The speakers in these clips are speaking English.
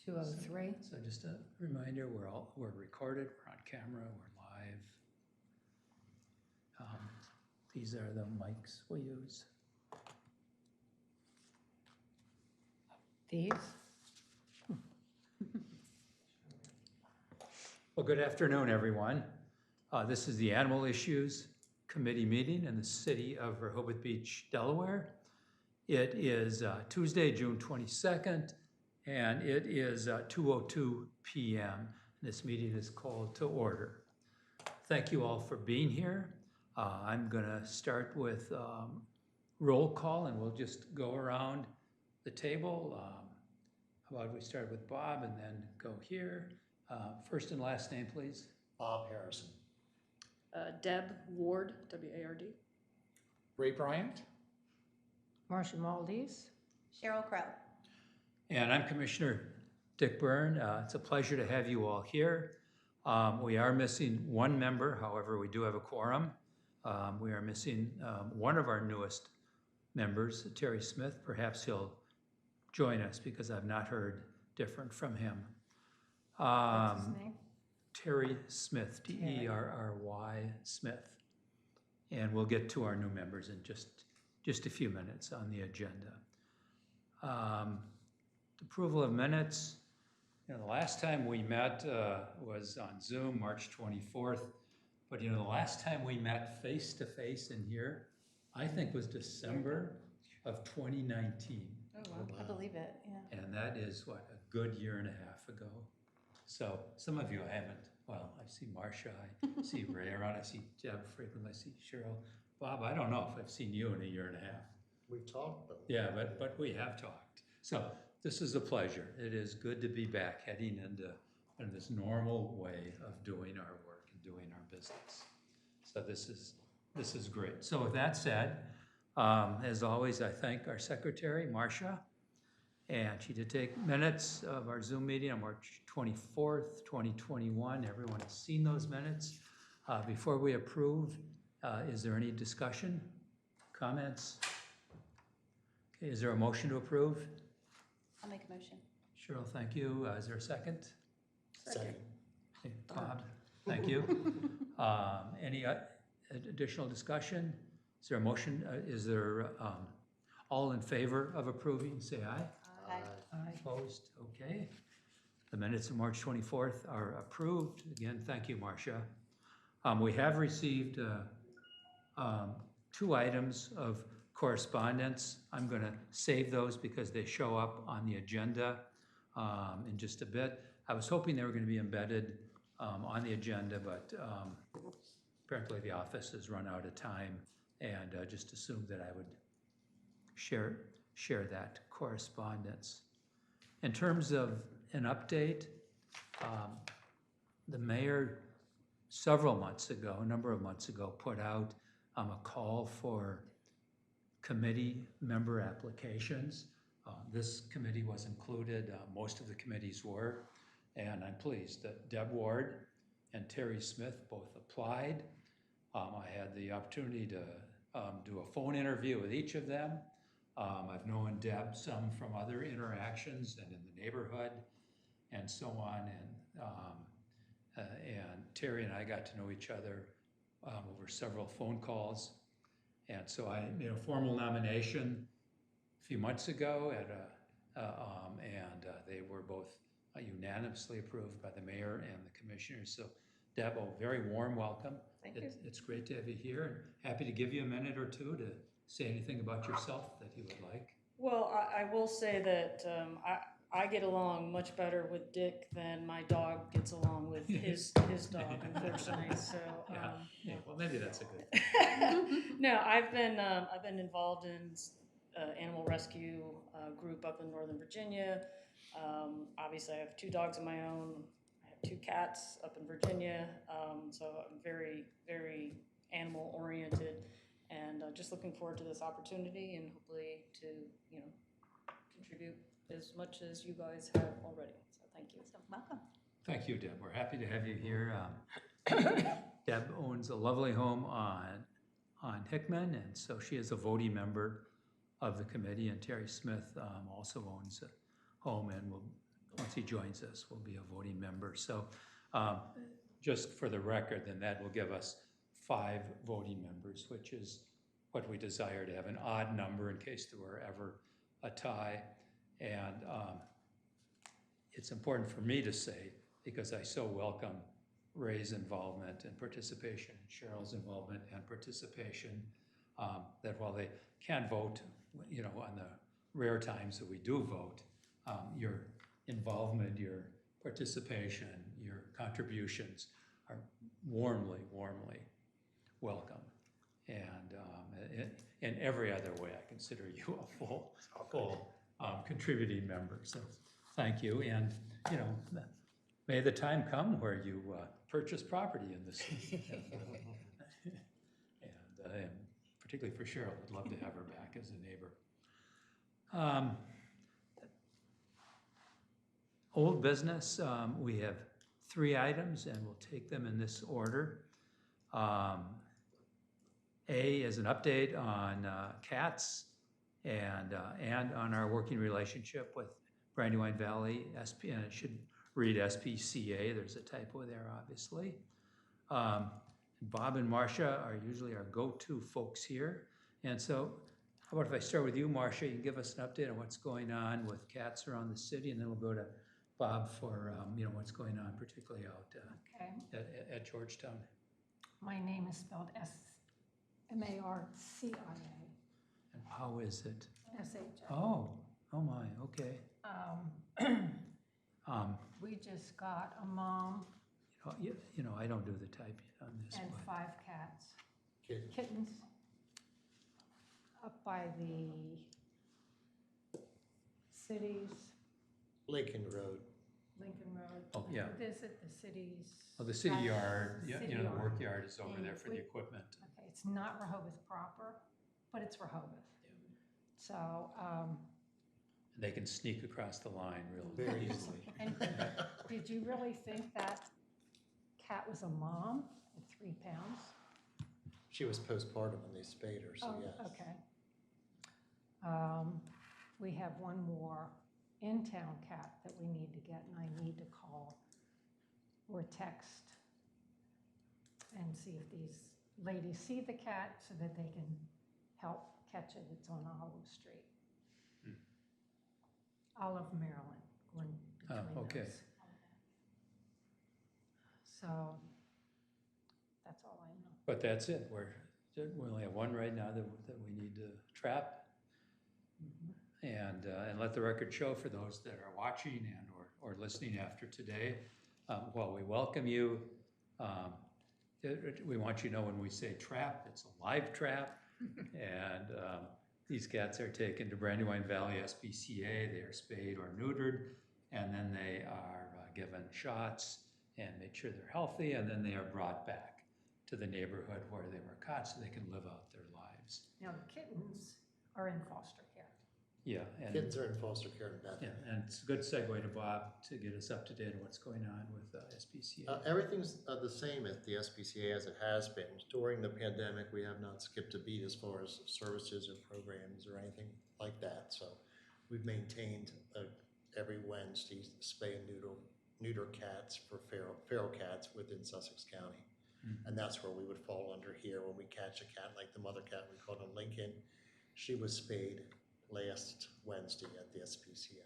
203. So just a reminder, we're recorded, we're on camera, we're live. These are the mics we use. These? Well, good afternoon, everyone. This is the Animal Issues Committee meeting in the city of Rehoboth Beach, Delaware. It is Tuesday, June 22nd, and it is 2:02 p.m. This meeting is called to order. Thank you all for being here. I'm going to start with roll call, and we'll just go around the table. How about we start with Bob and then go here. First and last name, please. Bob Harrison. Deb Ward, W-A-R-D. Ray Bryant. Marsha Maldives. Cheryl Crow. And I'm Commissioner Dick Byrne. It's a pleasure to have you all here. We are missing one member, however, we do have a quorum. We are missing one of our newest members, Terry Smith. Perhaps he'll join us because I've not heard different from him. What's his name? Terry Smith, T-E-R-R-Y Smith. And we'll get to our new members in just a few minutes on the agenda. Approval of minutes. You know, the last time we met was on Zoom, March 24th. But you know, the last time we met face-to-face in here, I think was December of 2019. Oh, wow. I believe it, yeah. And that is, what, a good year and a half ago. So some of you I haven't, well, I see Marsha, I see Ray around, I see Deb frequently, I see Cheryl. Bob, I don't know if I've seen you in a year and a half. We've talked, but Yeah, but we have talked. So this is a pleasure. It is good to be back heading into this normal way of doing our work and doing our business. So this is great. So with that said, as always, I thank our secretary, Marsha, and she did take minutes of our Zoom meeting on March 24th, 2021. Everyone has seen those minutes. Before we approve, is there any discussion, comments? Okay, is there a motion to approve? I'll make a motion. Cheryl, thank you. Is there a second? second. Okay, Bob, thank you. Any additional discussion? Is there a motion? Is there all in favor of approving? Say aye. Aye. Aye. Opposed? Okay. The minutes of March 24th are approved. Again, thank you, Marsha. We have received 2 items of correspondence. I'm going to save those because they show up on the agenda in just a bit. I was hoping they were going to be embedded on the agenda, but apparently the office has run out of time and just assumed that I would share that correspondence. In terms of an update, the mayor a number of months ago, put out a call for committee member applications. This committee was included, most of the committees were, and I'm pleased that Deb Ward and Terry Smith both applied. I had the opportunity to do a phone interview with each of them. I've known Deb some from other interactions and in the neighborhood and so on, and Terry and I got to know each other over several phone calls. And so I made a formal nomination a few months ago and they were both unanimously approved by the mayor and the commissioners. So Deb, a very warm welcome. Thank you. It's great to have you here, and happy to give you a minute or two to say anything about yourself that you would like. Well, I will say that I get along much better with Dick than my dog gets along with his dog, unfortunately. So Yeah, well, maybe that's a good thing. no, I've been involved in animal rescue group up in Northern Virginia. Obviously, I have 2 dogs of my own. I have 2 cats up in Virginia. So I'm very, very animal oriented, and just looking forward to this opportunity and hopefully to contribute as much as you guys have already. So thank you. So welcome. Thank you, Deb. We're happy to have you here. Deb owns a lovely home on Hickman, and so she is a voting member of the committee, and Terry Smith also owns a home and will once he joins us, will be a voting member. So just for the record, then that will give us 5 voting members, which is what we desire, to have an odd number in case there were ever a tie. And it's important for me to say, because I so welcome Ray's involvement and participation, Cheryl's involvement and participation, that while they can vote, on the rare times that we do vote, your involvement, your participation, your contributions are warmly welcome. And in every other way, I consider you a full contributing member. So thank you. And, may the time come where you purchase property in this city. And particularly for Cheryl, I'd love to have her back as a neighbor. Old business, we have 3 items, and we'll take them in this order. A is an update on cats and on our working relationship with Brandywine Valley SP, and it should read SPCA. There's a typo there, obviously. Bob and Marsha are usually our go-to folks here. And so how about if I start with you, Marsha? You can give us an update on what's going on with cats around the city, and then we'll go to Bob for what's going on, particularly out Okay. at Georgetown. My name is spelled Marcia. And how is it? SHA. Oh my, okay. We just got a mom I don't do the typing on this and one. 5 cats, Kid. kittens, up by the cities, Lincoln Road. Lincoln Road. Oh, yeah. Visit the cities. Oh, the city Right. yard, City the yard. work yard is over And there for the we- equipment. Okay, it's not Rehoboth proper, but it's Rehoboth. So, They can sneak across the line real Very easily. and did you really think that cat was a mom at 3 pounds? She was postpartum when they spayed her, so Oh, yes. okay. We have one more in-town cat that we need to get, and I need to call or text and see if these ladies see the cat so that they can help catch it. It's on Olive Street. Olive, Maryland, going between okay. those. So, that's all I know. But that's it. We only have one right now that we need to trap. And let the record show for those that are watching and or listening after today, while we welcome you, we want you to know when we say trap, it's a live trap. And these cats are taken to Brandywine Valley SPCA. They are spayed or neutered, and then they are given shots and made sure they're healthy, and then they are brought back to the neighborhood where they were caught so they can live out their lives. Now, the kittens are in foster care. Yeah, and Kids are in foster care in Bethany. yeah, and it's a good segue to Bob to get us up to date on what's going on with SPCA. Everything's the same at the SPCA as it has been. During the pandemic, we have not skipped a beat as far as services or programs or anything like that. So we've maintained every Wednesday spay and neuter cats for feral cats within Sussex County. And that's where we would fall under here when we catch a cat like the mother cat we called on Lincoln. She was spayed last Wednesday at the SPCA.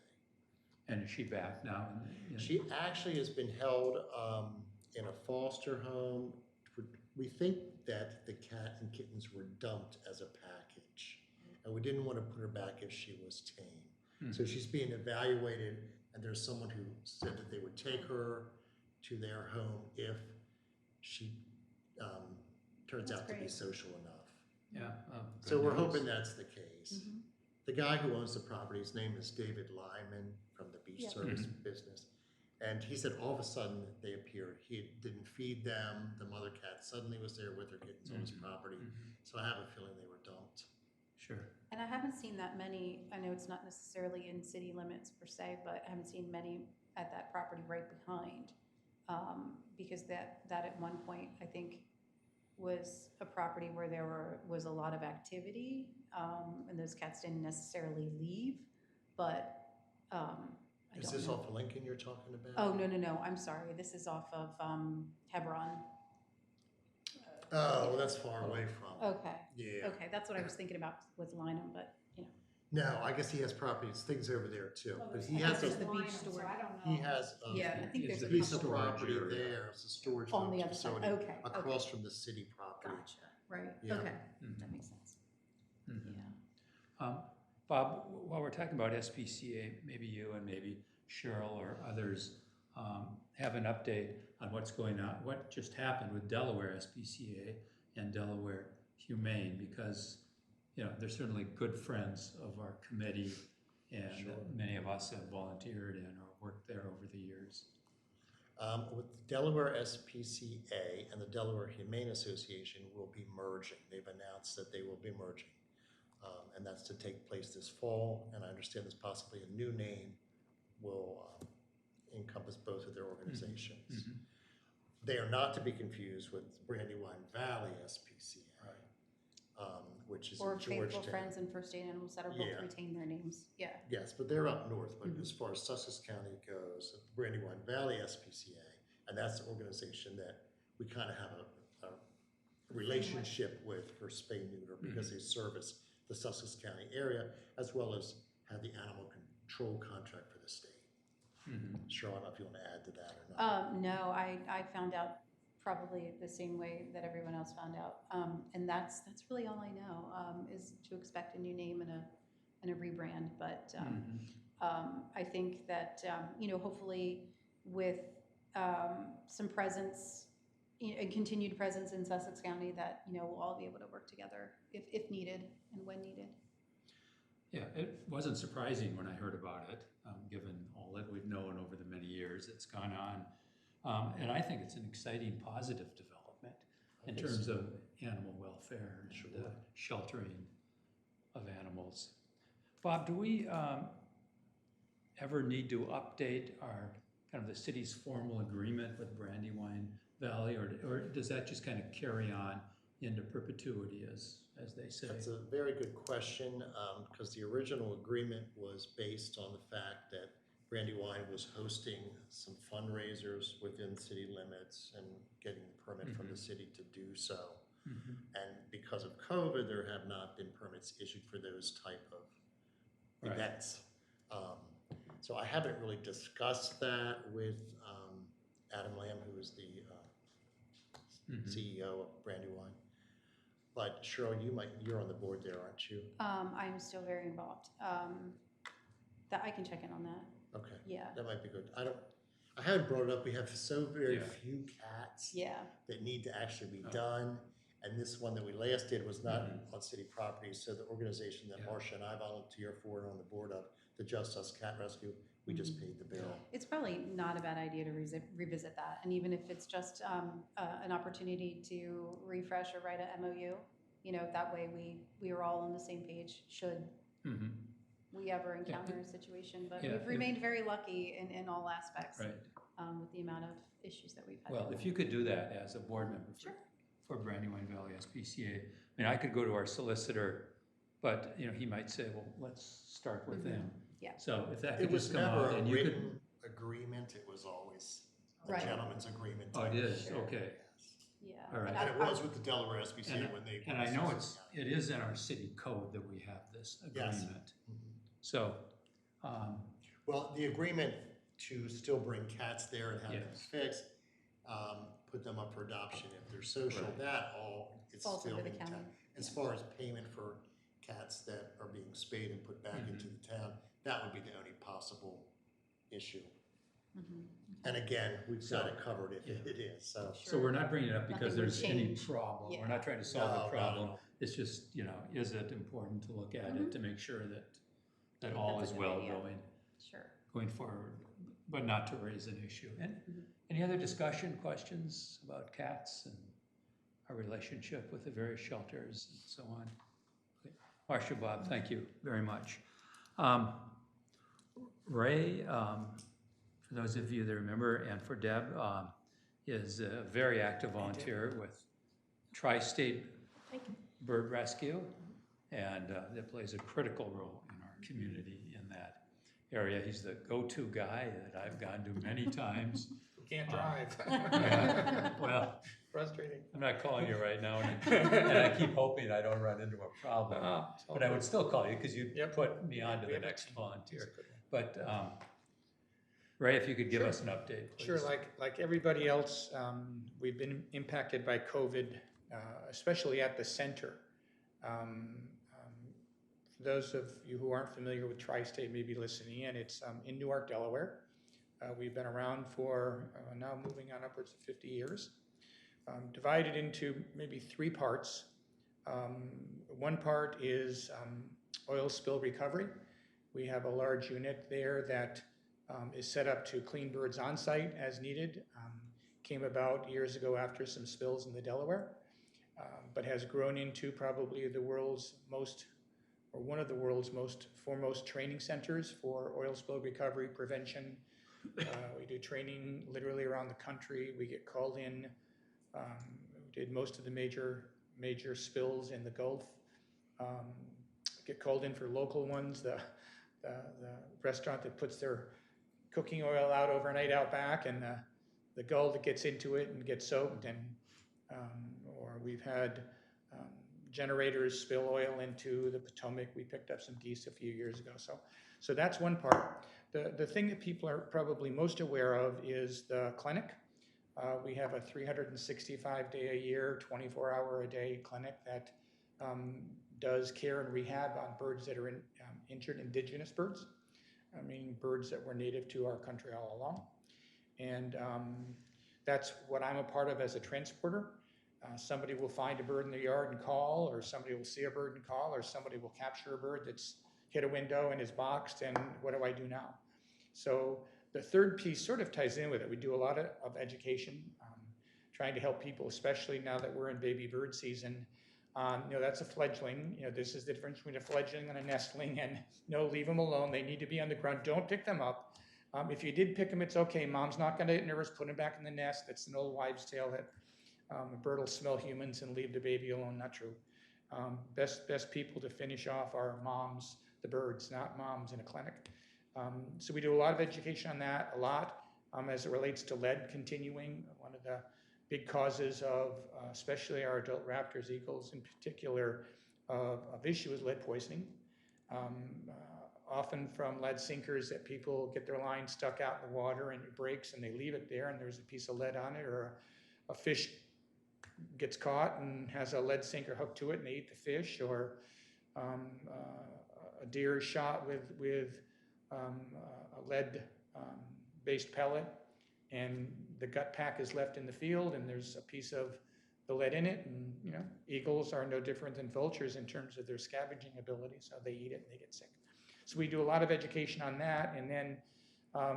And is she back now? She actually has been held in a foster home. We think that the cat and kittens were dumped as a package, and we didn't want to put her back if she was tame. So she's being evaluated, and there's someone who said that they would take her to their home if she turns That's out to be great. social enough. Yeah. So good we're news. hoping that's the case. The guy who owns the property, his name is David Lyman from the beach Yep. service business. And he said all of a sudden they appeared. He didn't feed them. The mother cat suddenly was there with her kittens on his property. So I have a feeling they were dumped. Sure. And I haven't seen that many, I know it's not necessarily in city limits per se, but I haven't seen many at that property right behind. Because that at one point, I think, was a property where there was a lot of activity, and those cats didn't necessarily leave, but I There's Is don't this know. off of Lincoln you're talking about? Oh, no, I'm sorry. This is off of Hebron. Oh, well, that's far away from. Okay. Yeah. Okay, that's what I was thinking about with Lynham, but, No, I guess he has properties, things over there too, but he I has, guess a- the beach Lynham, so storage. I don't know. he has Yeah, I think Is there's the a piece of couple storage property area. there, it's a storage on the other side. facility Okay, across okay. from the city property. Gotcha, right, Yeah. okay, Mhm. that makes sense, Mhm. yeah. Bob, while we're talking about SPCA, maybe you and maybe Cheryl or others have an update on what's going on, what just happened with Delaware SPCA and Delaware Humane, because, you know, they're certainly good friends of our committee, and Sure. many of us have volunteered and or worked there over the years. With the Delaware SPCA and the Delaware Humane Association will be merging. They've announced that they will be merging. And that's to take place this fall, and I understand there's possibly a new name will encompass both of their organizations. Mhm. They are not to be confused with Brandywine Valley SPCA, which is Or in Faithful Georgetown. Friends and First Aid Animals that are both Yeah. retain their names, yeah. Yes, but they're up north, but Mhm. as far as Sussex County goes, Brandywine Valley SPCA, and that's the organization that we kind of have a relationship with for spay neuter, because they service the Sussex County area as well as have the animal control contract for the state. Mhm. Cheryl, I don't know if you want to add to that or not. No, I found out probably the same way that everyone else found out. And that's really all I know, is to expect a new name and a rebrand. But Mhm. I think that, hopefully with some presence, and continued presence in Sussex County, that, we'll all be able to work together if needed and when needed. Yeah, it wasn't surprising when I heard about it, given all that we've known over the many years that's gone on. And I think it's an exciting, positive development in I think terms so. of animal welfare and Sure. sheltering of animals. Bob, do we ever need to update our, kind of the city's formal agreement with Brandywine Valley, or does that just kind of carry on into perpetuity, as they say? That's a very good question, because the original agreement was based on the fact that Brandywine was hosting some fundraisers within city limits and getting the permit from the city to do so. Mhm. And because of COVID, there have not been permits issued for those type of Right. events. So I haven't really discussed that with Adam Lamb, who is the Mhm. CEO of Brandywine. But Cheryl, you're on the board there, aren't you? I'm still very involved. That I can check in on that, Okay, yeah, that might be good. I haven't brought it up. We have so very Yeah. few cats yeah. that need to actually be Oh. done. And this one that we last did was not Mhm. on city property. So the organization that Yeah. Marsha and I volunteer for and on the board of, the Just Us Cat Rescue, we just paid the bill. It's probably not a bad idea to revisit that, and even if it's just an opportunity to refresh or write a MOU, that way we are all on the same page should Mhm. we ever encounter a situation. But Yeah, we've remained very lucky in all aspects Right. with the amount of issues that we've had. Well, if you could do that as a board member Sure. for Brandywine Valley SPCA, I mean, I could go to our solicitor, but, he might say, well, let's start with them. Yeah. So if that It could was just come never out a and you written could. agreement. It was always a Right. gentleman's agreement. Oh, it type is, thing. okay. Yeah. All right. And it was with the Delaware SPCA And- when they. And I know it is in our city code that we have this Yes. agreement. Mhm. So, Well, the agreement to still bring cats there and have them Yes. fixed, put them up for adoption if they're social, Right. that all, it's Falls still under in the the town. county. As far as payment for cats that are being spayed and put back into the town, that would be the only possible issue. Mhm. And again, we've got it So, covered if yeah. it is, so. so we're not bringing it up because Nothing would there's any change. problem. We're Yeah. not trying to solve No, a not problem. at all. It's just, is it important to look at it to make sure that think all that's is a good well idea. Sure. going forward, but not to raise an issue. And Mhm. any other discussion, questions about cats and our relationship with the various shelters and so on? Okay. Marsha, Bob, thank you very much. Ray, for those of you that remember, and for Deb, is a very active volunteer with Tri-State Bird Rescue, and that plays a critical role in our community in that. area. He's the go-to guy that I've gone to many times. We can't drive. Yeah, well, Frustrating. I'm not calling you right now, and I keep hoping I don't run into a problem. But I would still call you because you Yep. put me on to We the have a next team. volunteer. That's a good one. But Ray, if you could give Sure. us an update, please. Sure, like everybody else, we've been impacted by COVID, especially at the center. For those of you who aren't familiar with Tri-State, maybe listening in, it's in Newark, Delaware. We've been around for now moving on upwards of 50 years. Divided into maybe three parts. One part is oil spill recovery. We have a large unit there that is set up to clean birds on site as needed. Came about years ago after some spills in the Delaware, but has grown into probably the world's most, or one of the world's most foremost training centers for oil spill recovery prevention. We do training literally around the country. We get called in. We did most of the major spills in the Gulf. Get called in for local ones. The restaurant that puts their cooking oil out overnight out back, and the gull that gets into it and gets soaked, and or we've had generators spill oil into the Potomac. We picked up some geese a few years ago. So that's one part. The thing that people are probably most aware of is the clinic. We have a 365-day-a-year, 24-hour-a-day clinic that does care and rehab on birds that are injured, indigenous birds. Meaning birds that were native to our country all along. And that's what I'm a part of as a transporter. Somebody will find a bird in their yard and call, or somebody will see a bird and call, or somebody will capture a bird that's hit a window and is boxed, and what do I do now? So the third piece sort of ties in with it. We do a lot of education, trying to help people, especially now that we're in baby bird season. That's a fledgling. This is the difference between a fledgling and a nestling, and leave them alone. They need to be on the ground. Don't pick them up. If you did pick them, it's okay. Mom's not going to get nervous. Put them back in the nest. That's an old wives' tale that a bird will smell humans and leave the baby alone. Not true. Best people to finish off are moms, the birds, not moms in a clinic. So we do a lot of education on that, a lot as it relates to lead continuing. One of the big causes of, especially our adult raptors, eagles in particular, of issue is lead poisoning. Often from lead sinkers that people get their line stuck out in the water and it breaks and they leave it there and there's a piece of lead on it, or a fish gets caught and has a lead sinker hooked to it and they eat the fish, or a deer is shot with a lead based pellet, and the gut pack is left in the field and there's a piece of the lead in it, and eagles are no different than vultures in terms of their scavenging ability, so they eat it and they get sick. So we do a lot of education on that, and then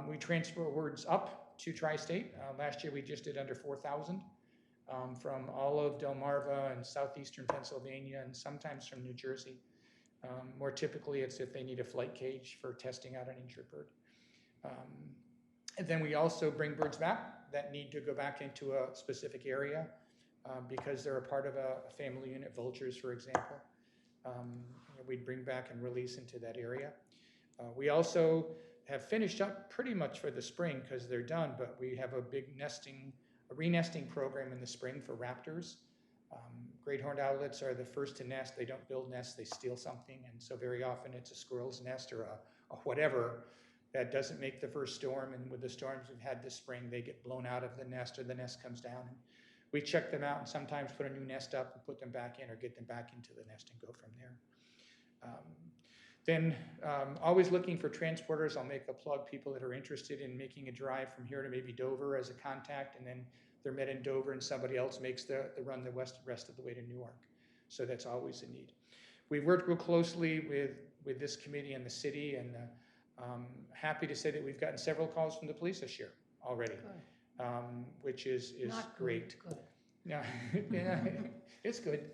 we transfer words up to Tri-State. Last year we just did under 4,000 from all of Delmarva and southeastern Pennsylvania, and sometimes from New Jersey. More typically it's if they need a flight cage for testing out an injured bird. And then we also bring birds back that need to go back into a specific area because they're a part of a family unit, vultures, for example. We'd bring back and release into that area. We also have finished up pretty much for the spring because they're done, but we have a big re-nesting program in the spring for raptors. Great horned owlets are the first to nest. They don't build nests, they steal something, and so very often it's a squirrel's nest or a whatever that doesn't make the first storm, and with the storms we've had this spring, they get blown out of the nest or the nest comes down. And we check them out and sometimes put a new nest up and put them back in or get them back into the nest and go from there. Always looking for transporters. I'll make a plug, people that are interested in making a drive from here to maybe Dover as a contact, and then they're met in Dover and somebody else makes the run the rest of the way to Newark. So that's always a need. We've worked real closely with this committee and the city, and happy to say that we've gotten several calls from the police this year already, which is Not great. Good. Yeah, yeah, it's good.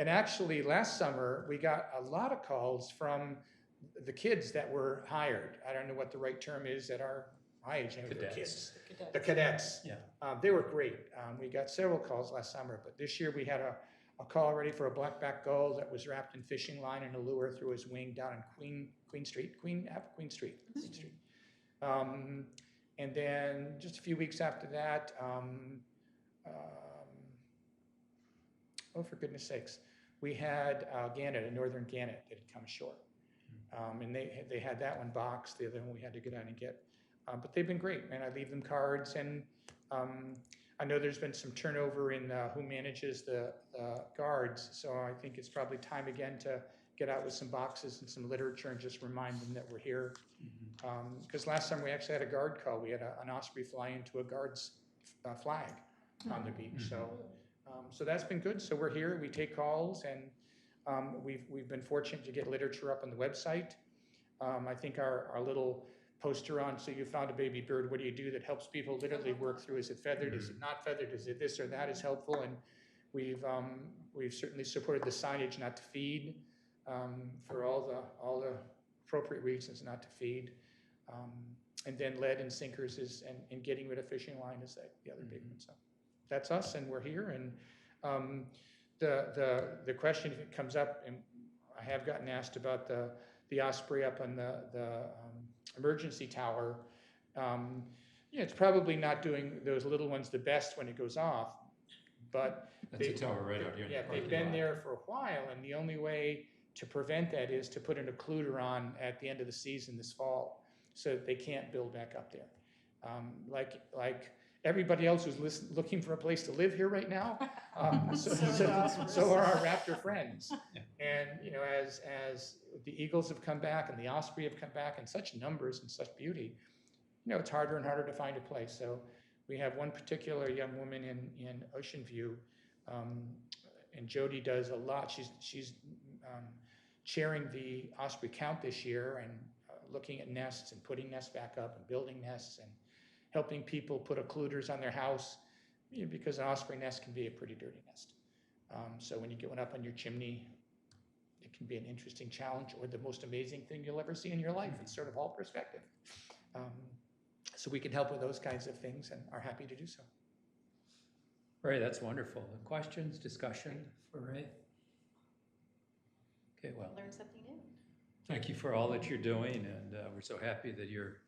And actually, last summer, we got a lot of calls from the kids that were hired. I don't know what the right term is at my age. Cadets. Kids. The cadets. Yeah. They were great. We got several calls last summer, but this year we had a call already for a blackback gull that was wrapped in fishing line and a lure through his wing down in Queen Street. And then just a few weeks after that, oh, for goodness sakes, we had gannet, a northern gannet that had come ashore. And they had that one boxed, the other one we had to go down and get. But they've been great, man. I leave them cards, and I know there's been some turnover in who manages the guards, so I think it's probably time again to get out with some boxes and some literature and just remind them that we're here. Because last time we actually had a guard call. We had an osprey fly into a guard's flag on the beach. So that's been good. So we're here. We take calls, and we've been fortunate to get literature up on the website. I think our little poster on "So You Found a Baby Bird, What Do You Do?" that helps people literally work through, is it feathered, is it not feathered, is it this or that, is helpful. And we've certainly supported the signage not to feed, for all the appropriate reasons not to feed. And then lead and sinkers and getting rid of fishing line is the other big one. So that's us, and we're here. And the question that comes up, and I have gotten asked about the osprey up on the emergency tower. It's probably not doing those little ones the best when it goes off, but That's a tower right out here. Yeah, they've been there for a while, and the only way to prevent that is to put an occluder on at the end of the season this fall, so that they can't build back up there. Like everybody else who's looking for a place to live here right now, so are our raptor friends. And as the eagles have come back and the osprey have come back in such numbers and such beauty, it's harder and harder to find a place. So we have one particular young woman in Ocean View, and Jody does a lot. She's chairing the osprey count this year, and looking at nests and putting nests back up and building nests and helping people put occluders on their house, because an osprey nest can be a pretty dirty nest. So when you get one up on your chimney, it can be an interesting challenge, or the most amazing thing you'll ever see in your life. It's sort of all perspective. So we can help with those kinds of things and are happy to do so. Ray, that's wonderful. Questions, discussion for Ray? Okay, well, Learn something new. thank you for all that you're doing, and we're so happy that you're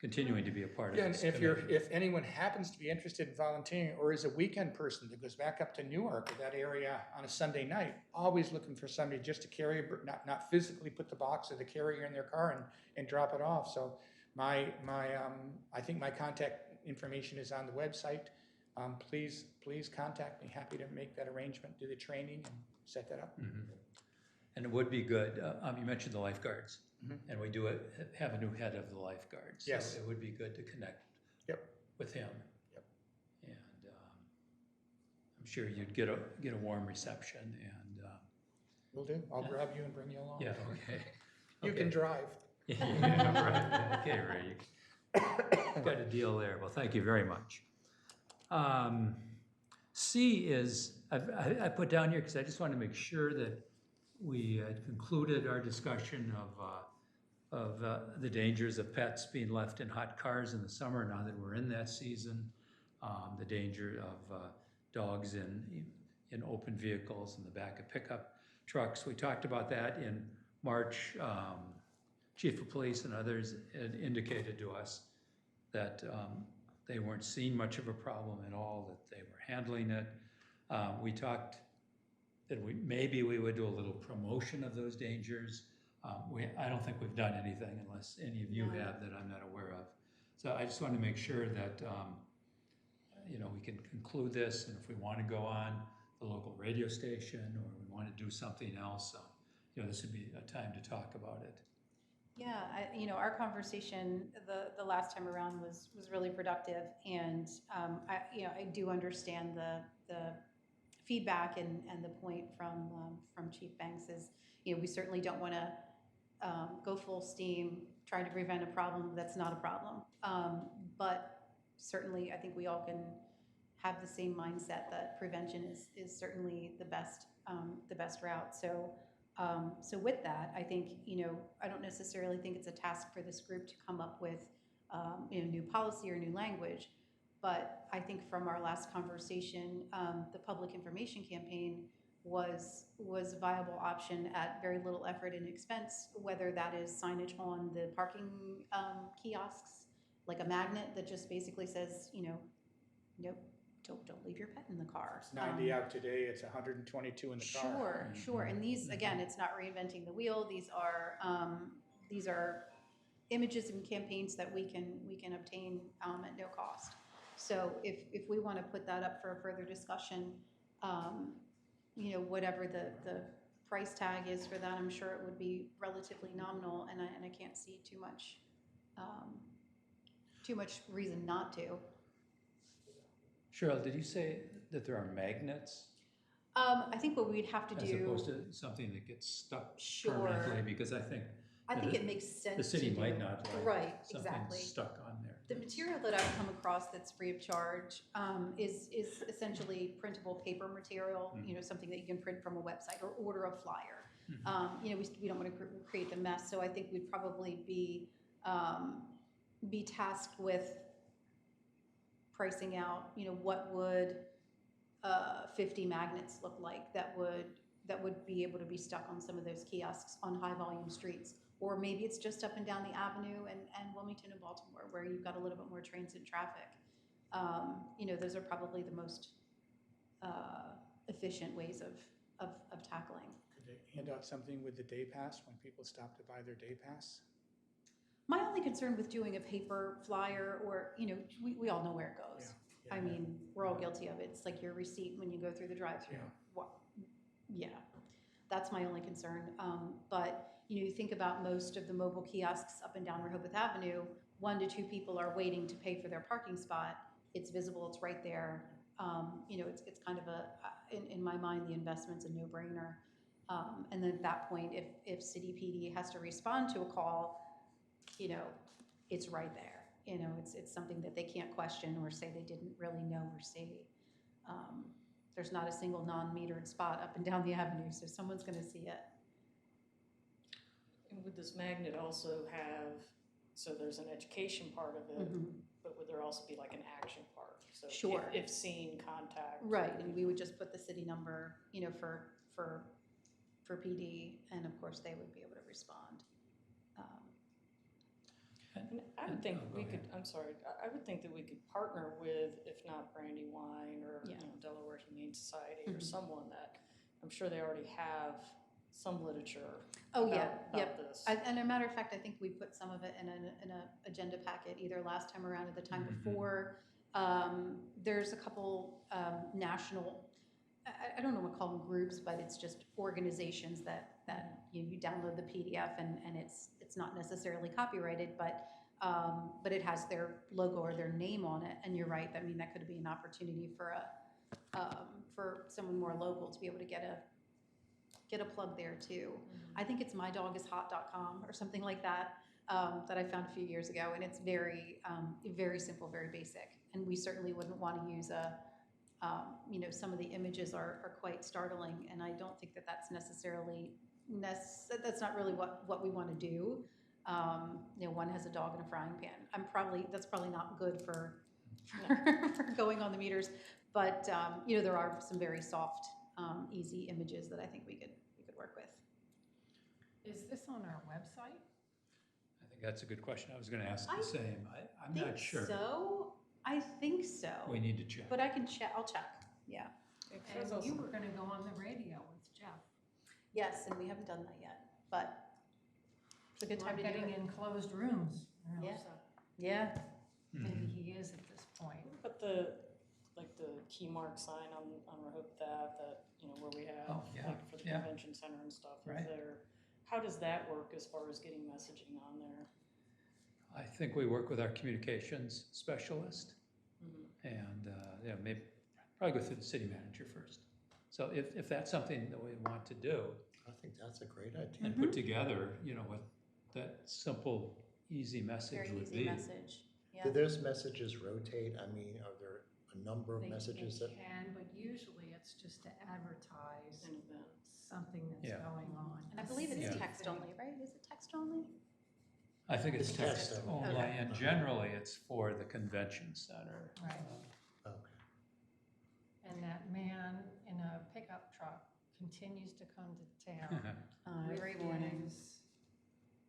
continuing to be a part of this. And if anyone happens to be interested in volunteering, or is a weekend person that goes back up to Newark or that area on a Sunday night, always looking for somebody just to carry, not physically put the box or the carrier in their car and drop it off. So I think my contact information is on the website. Please contact me. Happy to make that arrangement, do the training, and set that up. And it would be good, you mentioned the lifeguards, Mhm. and we do have a new head of the lifeguards. Yes. So it would be good to connect with him. Yep. And I'm sure you'd get a warm reception, and Will do. I'll grab you and bring you along. yeah, okay. You can drive. Yeah, right. Okay, Ray, you got a deal there. Well, thank you very much. C is, I put down here because I just want to make sure that we had concluded our discussion of the dangers of pets being left in hot cars in the summer, now that we're in that season, the danger of dogs in open vehicles in the back of pickup trucks. We talked about that in March. Chief of Police and others had indicated to us that they weren't seeing much of a problem at all, that they were handling it. We talked that maybe we would do a little promotion of those dangers. I don't think we've done anything, unless any of you have, that I'm not aware of. So I just want to make sure that we can conclude this, and if we want to go on the local radio station, or we want to do something else, this would be a time to talk about it. Yeah, our conversation the last time around was really productive, and I do understand the feedback and the point from Chief Banks is, we certainly don't want to go full steam trying to prevent a problem that's not a problem, but certainly I think we all can have the same mindset that prevention is certainly the best route. So with that, I think, I don't necessarily think it's a task for this group to come up with, new policy or new language, But I think from our last conversation, the public information campaign was a viable option at very little effort and expense, whether that is signage on the parking kiosks, like a magnet that just basically says, nope, don't leave your pet in the car. It's 90 out today, it's 122 in the car. Sure. And these, again, it's not reinventing the wheel. These are images and campaigns that we can obtain at no cost. So if we want to put that up for a further discussion, whatever the price tag is for that, I'm sure it would be relatively nominal, and I can't see too much reason not to. Cheryl, did you say that there are magnets I think what we'd have to as do. opposed to something that gets stuck Sure. permanently? Because I think it makes sense. the city to might do. not like Right, something exactly. stuck on there. The material that I've come across that's free of charge is essentially printable paper material, something that you can print from a website or order a flyer. We don't want to create the mess, so I think we'd probably be tasked with pricing out, what would 50 magnets look like that would be able to be stuck on some of those kiosks on high volume streets. Or maybe it's just up and down the avenue and Wilmington and Baltimore, where you've got a little bit more transit traffic. Those are probably the most efficient ways of tackling. Could they hand out something with the day pass when people stop to buy their day pass? My only concern with doing a paper flyer, or, we all know where it goes. Yeah. I mean, we're all guilty of it. It's like your receipt when you go through the drive-thru. Yeah. That's my only concern. But you think about most of the mobile kiosks up and down Rehoboth Avenue, 1 to 2 people are waiting to pay for their parking spot. It's visible, it's right there. It's kind of in my mind, the investment's a no-brainer. And then at that point, if City PD has to respond to a call, it's right there. It's something that they can't question or say they didn't really know or see. There's not a single non-metered spot up and down the avenue, so someone's going to see it. And would this magnet also have, so there's an education part of it, but would there also be like an action part? So Sure. If seen, contact. Right, and we would just put the city number, for PD, and of course they would be able to respond. And I would think go we ahead. could, I'm sorry, I would think that we could partner with, if not Brandywine or, Yeah. Delaware Humane Society or someone that, I'm sure they already have some literature Oh, about, yeah, about yep. this. And a matter of fact, I think we put some of it in an agenda packet either last time around or the time before. There's a couple national, I don't know what to call them groups, but it's just organizations that you download the PDF and it's not necessarily copyrighted, but it has their logo or their name on it. And you're right. I mean, that could be an opportunity for someone more local to be able to get a plug there too. I think it's mydogishot.com or something like that that I found a few years ago, and it's very very simple, very basic. And we certainly wouldn't want to use some of the images are quite startling, and I don't think that's necessarily that's not really what we want to do. One has a dog in a frying pan. That's probably not good for going on the meters, but there are some very soft, easy images that I think we could work with. Is this on our website? I think that's a good question. I was going to ask the same. I'm not sure. I think so. We need to check. But I can check. I'll check. Yeah. And you were going to go on the radio with Jeff. Yes, and we haven't done that yet, but it's a good time to do Getting it. in closed rooms. Yeah. So Yeah. maybe he is at this point. But the key mark sign on Rehoboth Ave that, where we have, Oh, yeah, like for the yeah. convention center and stuff, Right. is there, how does that work as far as getting messaging on there? I think we work with our communications specialist, and maybe probably go through the city manager first. So if that's something that we want to do I think that's a great idea. and put together, what that simple, easy message Very would easy be. message. Yeah. Do those messages rotate? I mean, are there a number of messages They that? can, but usually it's just to advertise An event. something that's Yeah. going on. And I believe it's Yeah. text only, right? Is it text only? I think it's It's text text only, only. Okay. and generally it's for the convention center. Right. Okay. And that man in a pickup truck continues to come to town Every with morning. his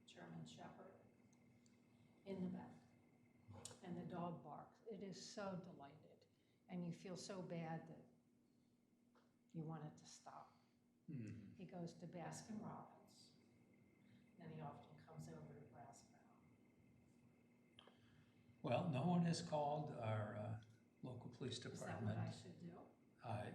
German Shepherd in the back. And the dog barks. It is so delighted. And you feel so bad that you want it to stop. Mhm. He goes to Baskin Robbins. And he often comes over to Grass Valley. Well, no one has called our local police Is that department. what I should do? I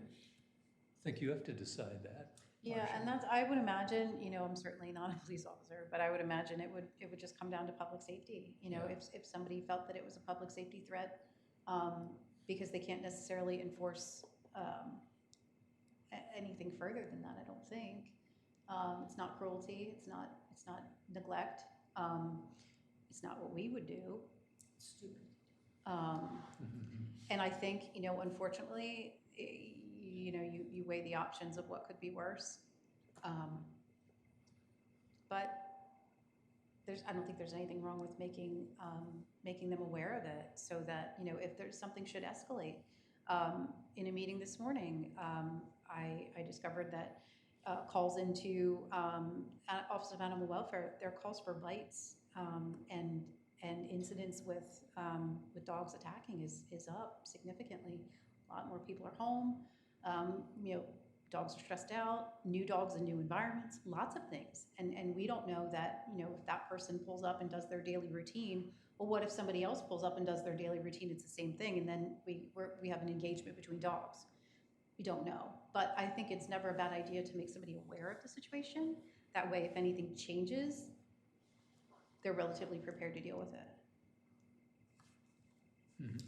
think you have to decide that. Yeah, Marsha. and that's, I would imagine, you know, I'm certainly not a police officer, but I would imagine it would just come down to public safety. You know, Yeah. if somebody felt that it was a public safety threat, because they can't necessarily enforce anything further than that, I don't think. It's not cruelty, it's not neglect, it's not what we would do. Stupid. Mhm. And I think, you know, unfortunately, you know, you weigh the options of what could be worse. But I don't think there's anything wrong with making them aware of it, so that, you know, if there's something should escalate. In a meeting this morning, I discovered that calls into Office of Animal Welfare, their calls for bites and incidents with dogs attacking is up significantly. A lot more people are home. You know, dogs are stressed out, new dogs in new environments, lots of things. And we don't know that, you know, if that person pulls up and does their daily routine, well, what if somebody else pulls up and does their daily routine? It's the same thing, and then we have an engagement between dogs. We don't know. But I think it's never a bad idea to make somebody aware of the situation. That way, if anything changes, they're relatively prepared to deal with it. Mhm.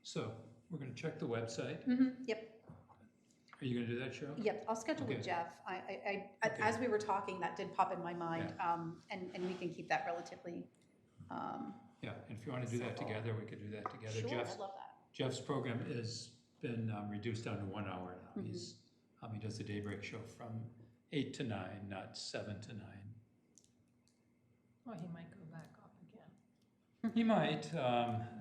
So, we're gonna check the website. Yep. Are you gonna do that, Cheryl? Yep, I'll schedule with Okay. Jeff. Okay. As we were talking, that did pop in my mind, and we can keep that relatively. Yeah, and if you wanna do that Simple. together, we could do that together. Sure, I'd love that. Jeff's program has been reduced down to 1 hour now. Mhm. He does the daybreak show from 8 to 9, not 7 to 9. Well, he might go back up again. He might,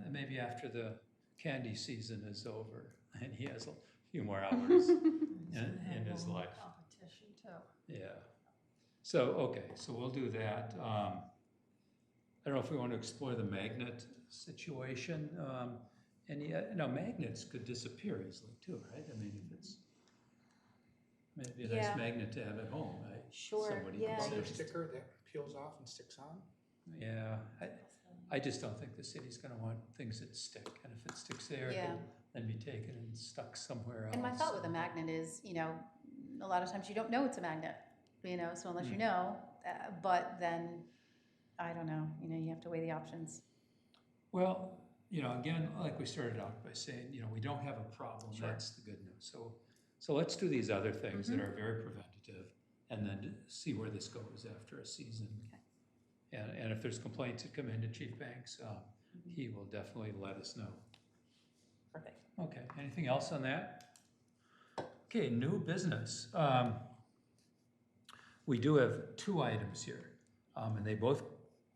maybe after the candy season is over and he has a few more hours He's in gonna have his one more life. competition too. Yeah. So, okay, so we'll do that. I don't know if we want to explore the magnet situation. Magnets could disappear easily too, right? I mean, if it's maybe a nice Yeah. magnet to have at home, right? Sure, Somebody yeah. considers- Bumper sticker that peels off and sticks on. Yeah, I just don't think the city's gonna want things that stick, and if it sticks there, it Yeah. can then be taken and stuck somewhere else. And my thought with a magnet is, you know, a lot of times you don't know it's a magnet, you know, so unless you know, but then, I don't know, you know, you have to weigh the options. Well, again, like we started out by saying, we don't have a problem, Sure. that's the good news. So let's do these other things that are very preventative, and then see where this goes after a season. Okay. And if there's complaints that come into Chief Banks, he will definitely let us know. Perfect. Okay, anything else on that? Okay, new business. We do have 2 items here, and they both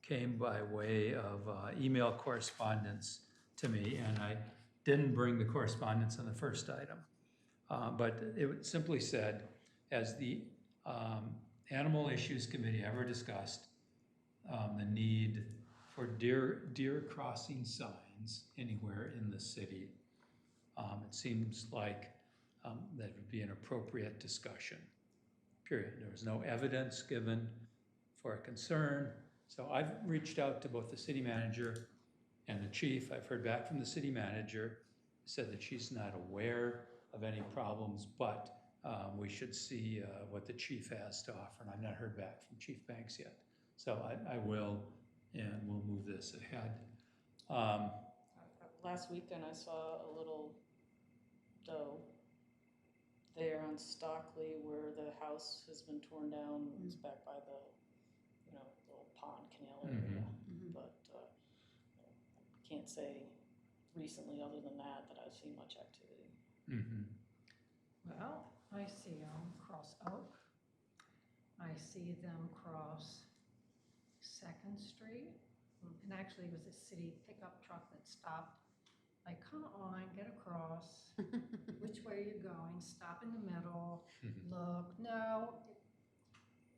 came by way of email correspondence to me, and I didn't bring the correspondence on the first item. But it simply said, as the Animal Issues Committee ever discussed the need for deer crossing signs anywhere in the city, it seems like that would be an appropriate discussion, period. There was no evidence given for a concern. So I've reached out to both the city manager and the chief. I've heard back from the city manager, said that she's not aware of any problems, but we should see what the chief has to offer. And I've not heard back from Chief Banks yet. So I will, and we'll move this ahead. Last weekend, I saw a little doe there on Stockley where the house has been torn down. It's back by the, little pond canal area. But I can't say recently, other than that I've seen much activity. Well, I see them cross Oak. I see them cross Second Street. And actually, it was a city pickup truck that stopped. Like, come on, get across. Which way are you going? Stop in the middle. Look, no.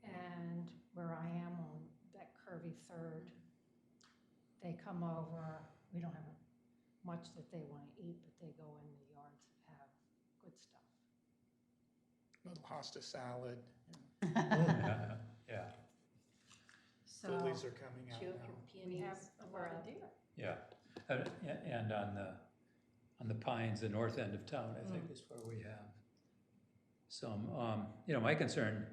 And where I am on that curvy third, they come over. We don't have much that they want to eat, but they go in the yards that have good stuff. Little pasta salad. Yeah, So Lilies are coming out Chew up now. your we have peonies. a lot of deer. yeah. And on the Pines, the north end of town, I think is where we have some, my concern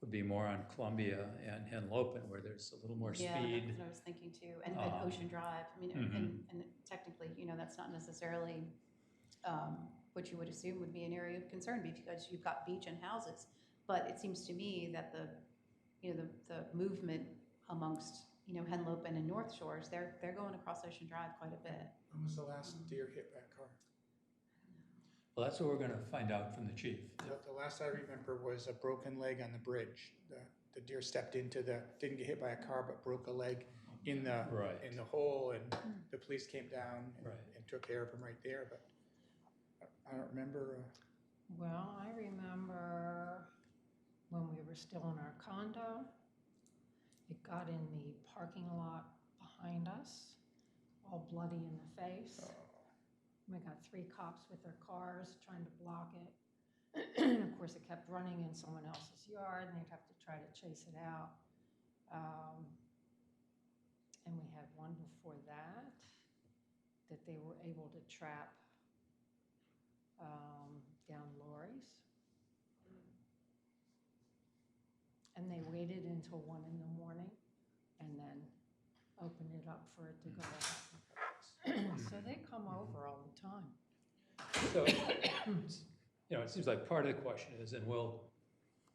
would be more on Columbia and Henlopen, where there's a little more Yeah, speed. that's what I was thinking too, and Um, Ocean Drive, I mean, and technically, that's not necessarily what you would assume would be an area of concern, because you've got beach and houses, but it seems to me that the movement amongst, Henlopen and North Shores, they're going across Ocean Drive quite a bit. When was the last deer hit by a car? Well, that's what we're gonna find out from the chief. The last I remember was a broken leg on the bridge. The deer stepped didn't get hit by a car, but broke a leg in the Right. in the hole, and the police came down Right. and took care of him right there. But I don't remember. Well, I remember when we were still in our condo, it got in the parking lot behind us, all bloody in the face. We got 3 cops with their cars trying to block it. And of course, it kept running in someone else's yard, and they'd have to try to chase it out. And we had one before that they were able to trap down lorries. And they waited until 1 in the morning and then opened it up for it to go out. So they come over all the time. So, it seems like part of the question is, and we'll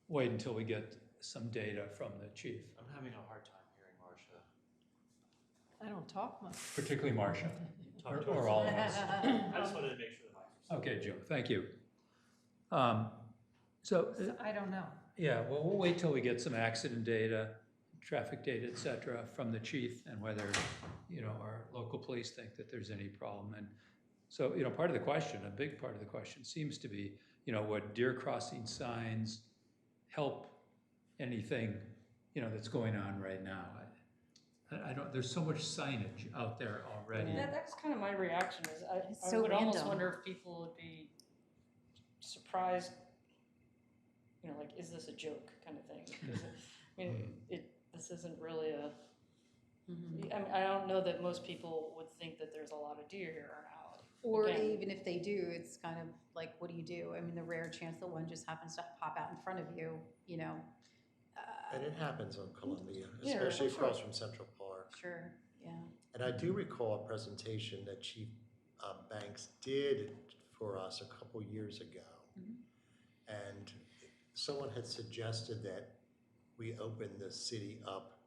wait until we get some data from the chief, I'm having a hard time hearing Marsha. I don't talk much. particularly Marsha, Talk to or us. all of us. I just wanted to make sure the mics were. Okay, Joe, thank you. So I don't know. Yeah, well, we'll wait till we get some accident data, traffic data, et cetera, from the chief, and whether, our local police think that there's any problem. And so, part of the question, a big part of the question seems to be, would deer crossing signs help anything, that's going on right now? I don't, there's so much signage out there already. That's kind of my reaction, is It's I so would almost random. wonder if people would be surprised, like, is this a joke kind of thing? This isn't really a, I don't know that most people would think that there's a lot of deer here now. Or Again. even if they do, it's kind of like, what do you do? I mean, the rare chance that one just happens to pop out in front of you, And it happens on Columbia, Yeah, especially for sure. across from Central Park. Sure, yeah. And I do recall a presentation that Chief Banks did for us a couple years ago. And someone had suggested that we open the city up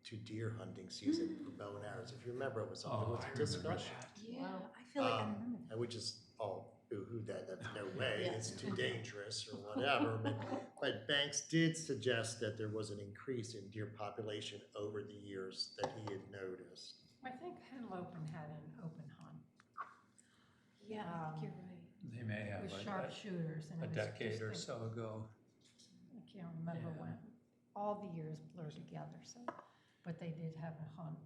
to deer hunting season for bow and arrows. If you remember, it was something Oh, with I a remember discussion. that. Yeah, I feel like I remember that. And we just all boo-hooed that. That's no way, Yeah. it's too dangerous or whatever. But Banks did suggest that there was an increase in deer population over the years that he had noticed. I think Henlopen had an open hunt Yeah, I think you're right. They may have with a sharpshooters. And it was decade just or like- so ago. I can't remember Yeah. when. All the years blur together, so, but they did have a hunt.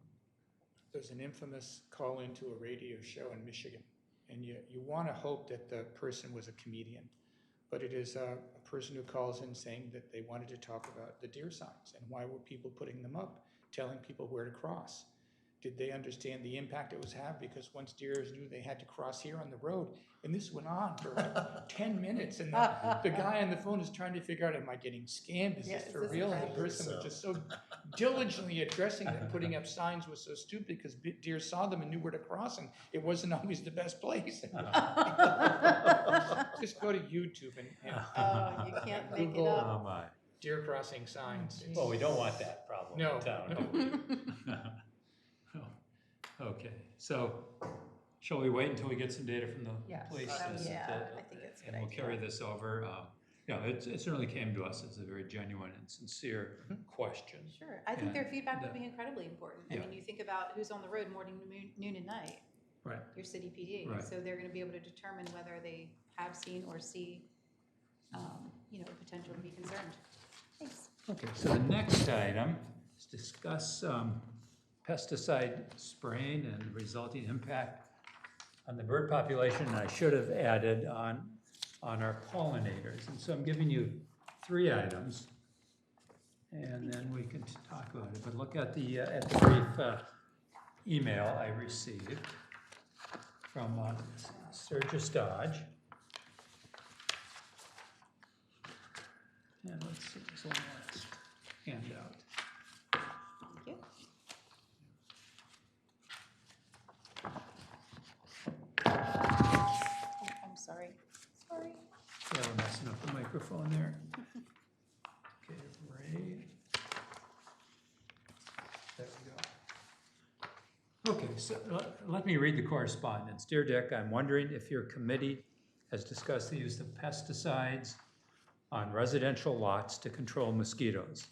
There's an infamous call into a radio show in Michigan, and you want to hope that the person was a comedian, but it is a person who calls in saying that they wanted to talk about the deer signs and why were people putting them up, telling people where to cross. Did they understand the impact it was having? Because once deers knew they had to cross here on the road, and this went on for like 10 minutes, and the guy on the phone is trying to figure out, am I getting scammed? Is Yeah, this is for this real? And right? the person So. was just so diligently addressing that putting up signs was so stupid because deer saw them and knew where to cross, and it wasn't always the best place. Just go to YouTube and Oh, you can't make it Google up. Oh, my. deer crossing signs. Oh, Well, we don't want that problem No, in town. no. Okay, so shall we wait until we get some data from the Yes. police? That would- Yeah, I think that's a good And we'll idea. carry this over. you know, it certainly came to us as a very genuine and sincere question. Sure, I think their And feedback would the- be incredibly important. I Yeah. mean, you think about who's on the road morning, noon, and night, Right, your city PD. Right. So they're gonna be able to determine whether they have seen or see, you know, potential to be concerned. Thanks. okay, so the next item is discuss pesticide spraying and resulting impact on the bird population. And I should have added on our pollinators. And so I'm giving you 3 items, and then we can talk about it. But look at the brief email I received from Sturgis Dodge. And let's see, there's one last handout. Thank you. Oh, I'm sorry. Sorry. Yeah, we're messing up the microphone there. Okay, Ray. There we go. Okay, so let me read the correspondence. Dear Dick, I'm wondering if your committee has discussed the use of pesticides on residential lots to control mosquitoes.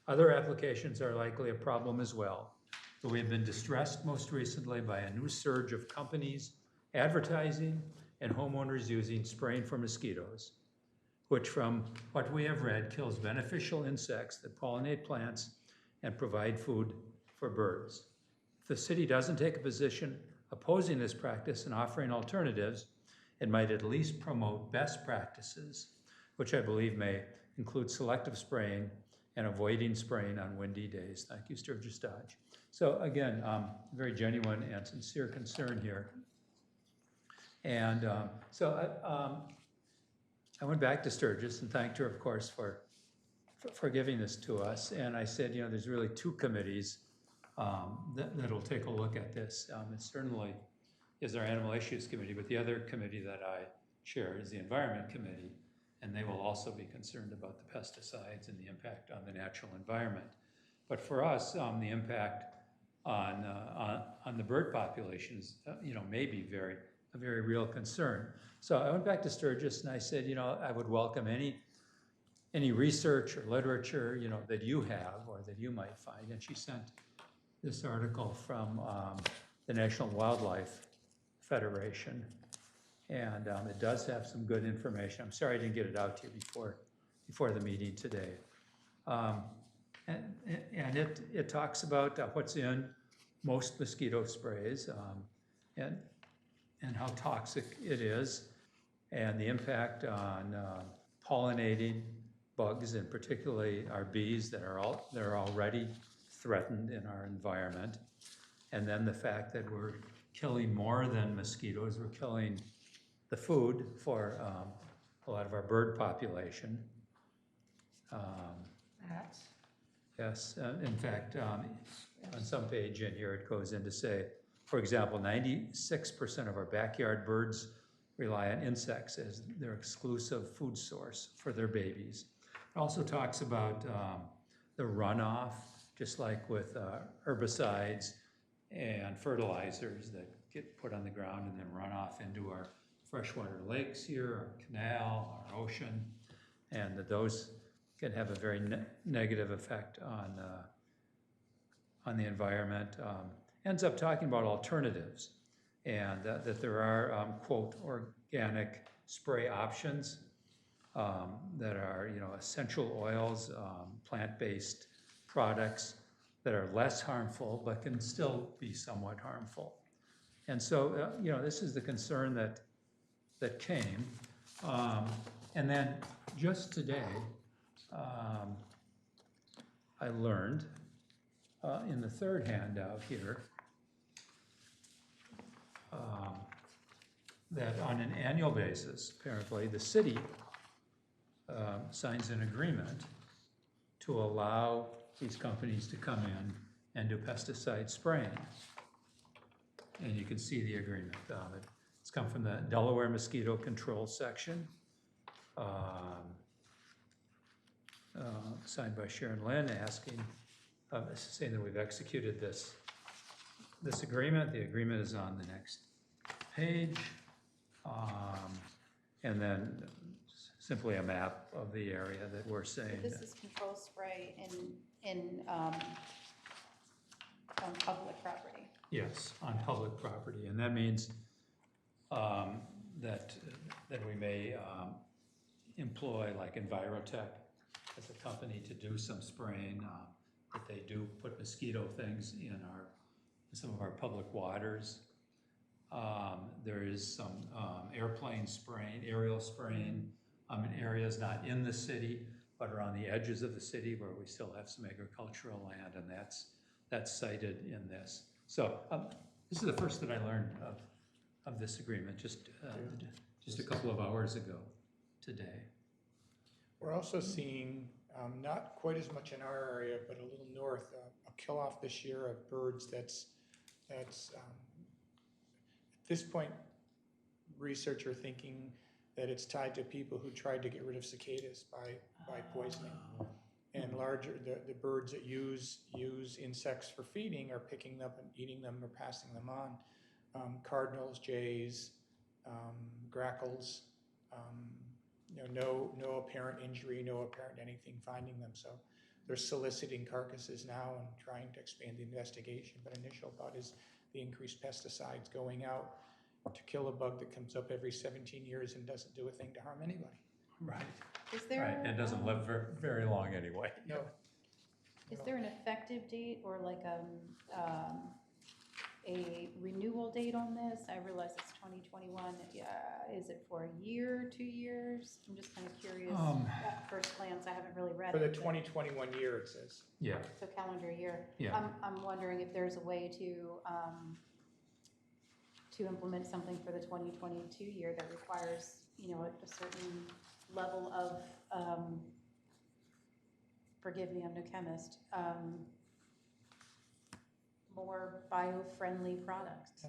Other applications are likely a problem as well, but we have been distressed most recently by a new surge of companies advertising and homeowners using spraying for mosquitoes, which from what we have read kills beneficial insects that pollinate plants and provide food for birds. If the city doesn't take a position opposing this practice and offering alternatives, it might at least promote best practices, which I believe may include selective spraying and avoiding spraying on windy days. Thank you, Sturgis Dodge. So again, very genuine and sincere concern here. And I went back to Sturgis and thanked her, of course, for giving this to us. And I said, you know, there's really 2 committees that'll take a look at this. It certainly is our Animal Issues Committee, but the other committee that I chair is the Environment Committee, and they will also be concerned about the pesticides and the impact on the natural environment. But for us, the impact on the bird populations, you know, may be a very real concern. So I went back to Sturgis and I said, you know, I would welcome any research or literature, you know, that you have or that you might find. And she sent this article from the National Wildlife Federation. And it does have some good information. I'm sorry I didn't get it out to you before the meeting today. And it talks about what's in most mosquito sprays and how toxic it is, and the impact on pollinating bugs, and particularly our bees that are already threatened in our environment. And then the fact that we're killing more than mosquitoes, we're killing the food for a lot of our bird population. Bats. Yes, in fact, on some page in here, it goes in to say, for example, 96% of our backyard birds rely on insects as their exclusive food source for their babies. It also talks about the runoff, just like with herbicides and fertilizers that get put on the ground and then run off into our freshwater lakes here, our canal, our ocean, and that those can have a very negative effect on the environment. Ends up talking about alternatives, and that there are, quote, organic spray options that are, you know, essential oils, plant-based products that are less harmful but can still be somewhat harmful. And so, you know, this is the concern that came. And then just today, I learned in the third handout here that on an annual basis, apparently, the city signs an agreement to allow these companies to come in and do pesticide spraying. And you can see the agreement. It's come from the Delaware Mosquito Control Section, signed by Sharon Lynn, asking, saying that we've executed this agreement. The agreement is on the next page. And then simply a map of the area that we're saying. This is control spray on public property. Yes, on public property, and that means that we may employ like Envirotech as a company to do some spraying. That they do put mosquito things in some of our public waters. There is some airplane spraying, aerial spraying in areas not in the city, but are on the edges of the city where we still have some agricultural land, and that's cited in this. So this is the first that I learned of this agreement just a couple of hours ago today. We're also seeing, not quite as much in our area, but a little north, a kill-off this year of birds that's at this point, research are thinking that it's tied to people who tried to get rid of cicadas by poisoning. And the birds that use insects for feeding are picking them up and eating them or passing them on. Cardinals, jays, grackles, no apparent injury, no apparent anything finding them. So they're soliciting carcasses now and trying to expand the investigation. But initial thought is the increased pesticides going out to kill a bug that comes up every 17 years and doesn't do a thing to harm anybody. Right. Is there? Right, and doesn't live very long anyway. No. Is there an effective date or like a renewal date on this? I realize it's 2021. Yeah, is it for a year, 2 years? I'm just kind of curious. At first glance, I haven't really read For it. the but- 2021 year, it says. Yeah. So calendar year. Yeah. I'm wondering if there's a way to implement something for the 2022 year that requires, a certain level of, forgive me, I'm no chemist, more bio-friendly products.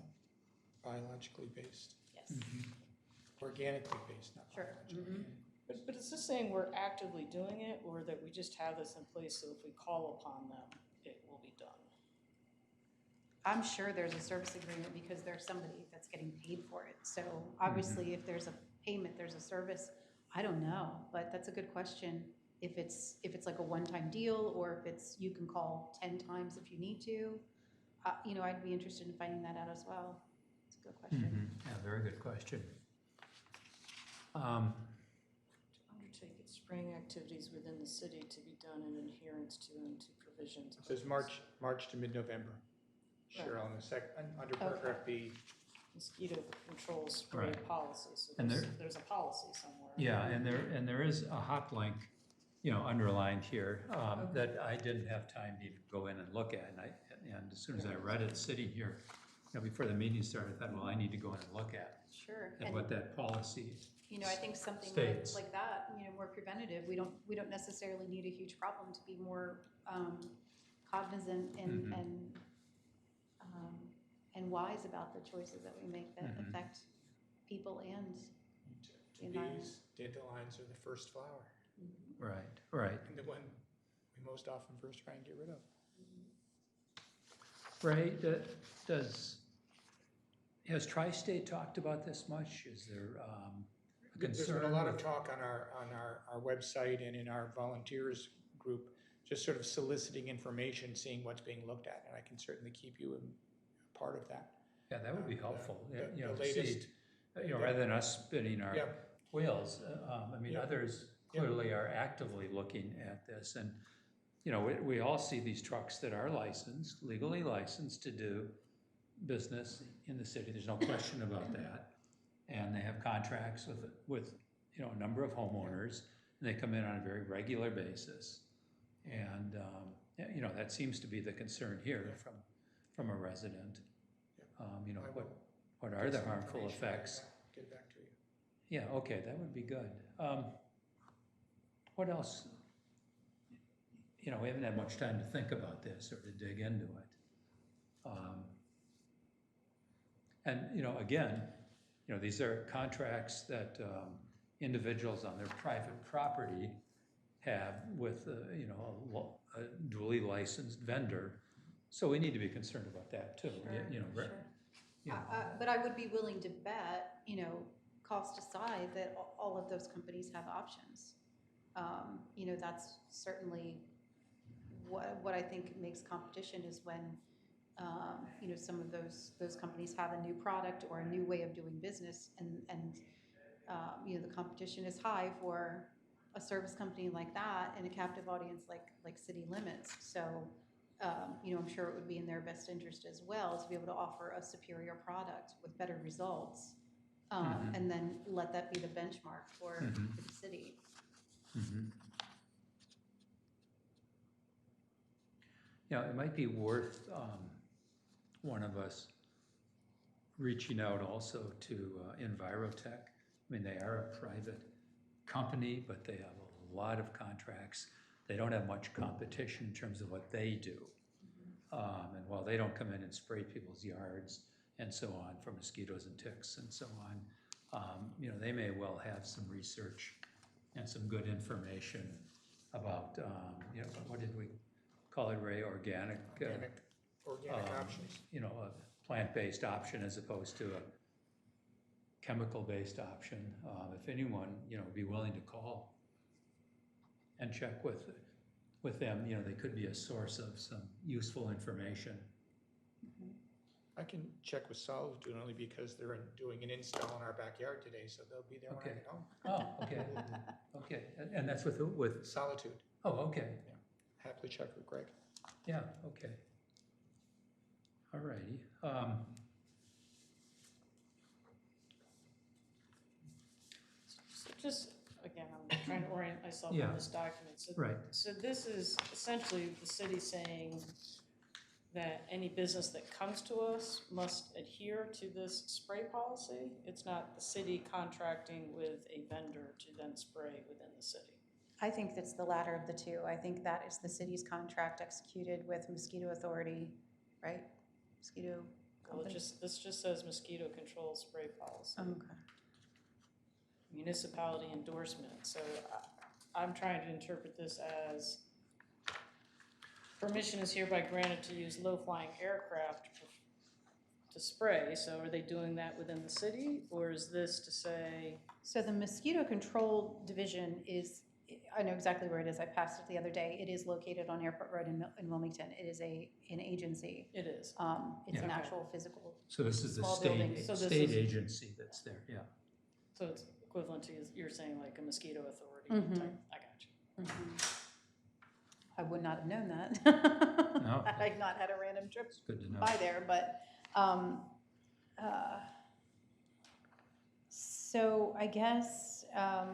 Biologically based, Yes. organically based, not Sure. biologically. But is this saying we're actively doing it, or that we just have this in place so if we call upon them, it will be done? I'm sure there's a service agreement because there's somebody that's getting paid for it. So obviously, if there's a payment, there's a service. I don't know, but that's a good question. If it's like a one-time deal, or if it's you can call 10 times if you need to, I'd be interested in finding that out as well. It's a good question. Yeah, very good question. Undertake its spraying activities within the city to be done in adherence to and to provisions. It says March to mid-November. Cheryl, under paragraph B. Mosquito control spray Right. policy, so And there's a policy somewhere. Yeah, and there is a hot link, underlined here, that I didn't have time to even go in and look at, and as soon as I read it sitting here, before the meeting started, I thought, well, I need to go in and look at Sure. what that policy. I think something States. like that, more preventative. We don't necessarily need a huge problem to be more cognizant and wise about the choices that we make that affect people and the environment. Bees, dandelions are the first flower, Right. and the one we most often first try and get rid of. Ray, has Tri-State talked about this much? Is there a There's concern? been a lot of with- talk on our website and in our volunteers group, just sort of soliciting information, seeing what's being looked at, and I can certainly keep you a part of that. Yeah, that would be helpful, The to see, latest- rather than us spinning our Yeah. wheels. Yeah. Others Yeah. clearly are actively looking at this, and, we all see these trucks that are licensed, legally licensed to do business in the city, there's no question about that. And they have contracts with a number of homeowners, and they come in on a very regular basis. And, that seems to be the concern here from a resident. What are Get the some harmful information, effects? Get back to you. Yeah, okay, that would be good. What else? We haven't had much time to think about this or to dig into it. And, again, these are contracts that individuals on their private property have with, a duly licensed vendor. So we need to be concerned about that too. Sure. But But I would be willing to bet, cost aside, that all of those companies have options. You know, that's certainly what I think makes competition is when, you know, some of those companies have a new product or a new way of doing business, and you know, the competition is high for a service company like that and a captive audience like City Limits. So, you know, I'm sure it would be in their best interest as well to be able to offer a superior product with better results, and then let that be the benchmark for the city. You know, it might be worth one of us reaching out also to Envirotech. I mean, they are a private company, but they have a lot of contracts. They don't have much competition in terms of what they do. And while they don't come in and spray people's yards and so on for mosquitoes and ticks and so on, you know, they may well have some research and some good information about, you know, what did we call it, Ray? Organic options. You know, a plant-based option as opposed to a chemical-based option. If anyone, you know, would be willing to call and check with them, you know, they could be a source of some useful information. I can check with Solitude only because they're doing an install in our backyard today, so they'll be there when I Okay. get home. Oh, okay, okay, and that's with who? With, Solitude. oh, okay, Happily check with Greg. yeah, okay. All righty. Just, again, I'm trying to orient myself Yeah. on this document. So, Right. so this is essentially the city saying that any business that comes to us must adhere to this spray policy. It's not the city contracting with a vendor to then spray within the city. I think that's the latter of the two. I think that is the city's contract executed with Mosquito Authority, right? Mosquito Well, company? this just says mosquito control spray policy. Okay. Municipality endorsement. So I'm trying to interpret this as permission is hereby granted to use low-flying aircraft to spray. So are they doing that within the city, or is this to say? So the Mosquito Control Division is, I know exactly where it is. I passed it the other day. It is located on Airport Road in Wilmington. It is an agency. It is. It's an Yeah. actual physical. So this is the Small state, buildings. So this state is- agency that's there, yeah. So it's equivalent to, you're saying like a mosquito authority Mhm. type, I got you. I would not have known that. No. Had I not had a random trip It's good to know. by there, but, so I guess, I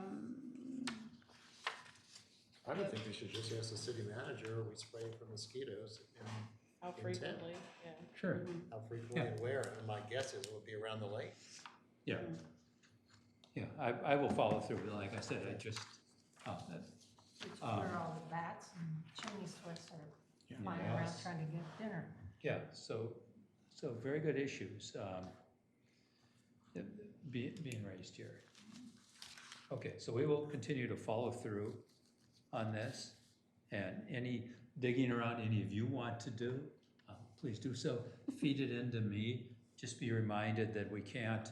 would think we should just ask the city manager, we spray for mosquitoes, and How Intent. frequently, yeah. Sure, how frequently and where, and my guess is it would be around the lake. yeah. Yeah, I will follow through, like I said, I just, Which where all the bats and chimney swifts are flying around Yes. trying to get dinner. yeah, so very good issues being raised here. Okay, so we will continue to follow through on this, and any digging around any of you want to do, please do so. Feed it into me. Just be reminded that we can't,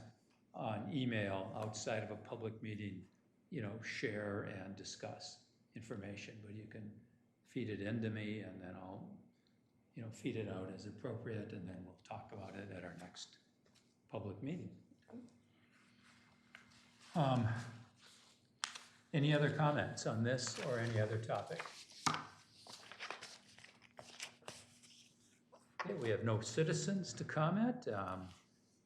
on email, outside of a public meeting, you know, share and discuss information, but you can feed it into me, and then I'll, you know, feed it out as appropriate, and then we'll talk about it at our next public meeting. Any other comments on this or any other topic? Okay, we have no citizens to comment.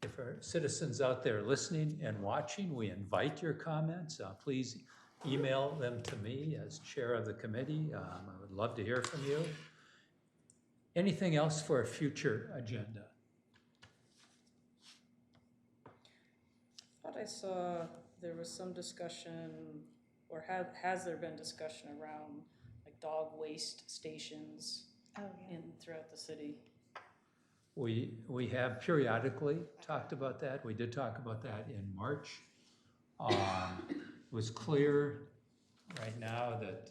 If our citizens out there listening and watching, we invite your comments. Please email them to me as chair of the committee. I would love to hear from you. Anything else for a future agenda? I thought I saw there was some discussion, or has there been discussion around like dog waste stations throughout the city? We have periodically talked about that. We did talk about that in March. It was clear right now that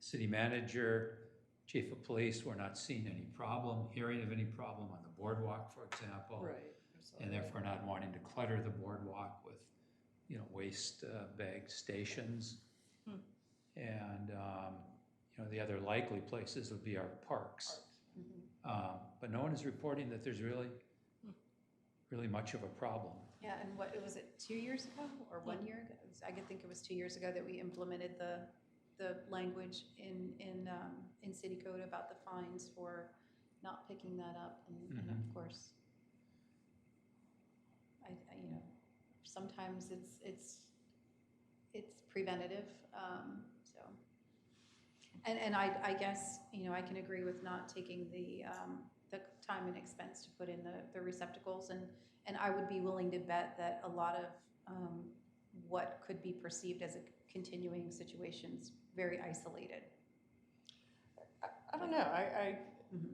city manager, chief of police were not seeing any problem, hearing of any problem on the boardwalk, for example. Right, and therefore not wanting to clutter the boardwalk with, you know, waste bag stations. And, you know, the other likely places would be our parks. But no one is reporting that there's really much of a problem. Yeah, and what, was it 2 years ago or 1 year ago? I could think it was 2 years ago that we implemented the language in city code about the fines for not picking that up. And of course, I, you know, sometimes it's preventative, so. And I guess, you know, I can agree with not taking the time and expense to put in the receptacles, and I would be willing to bet that a lot of what could be perceived as a continuing situation's very isolated. I don't know,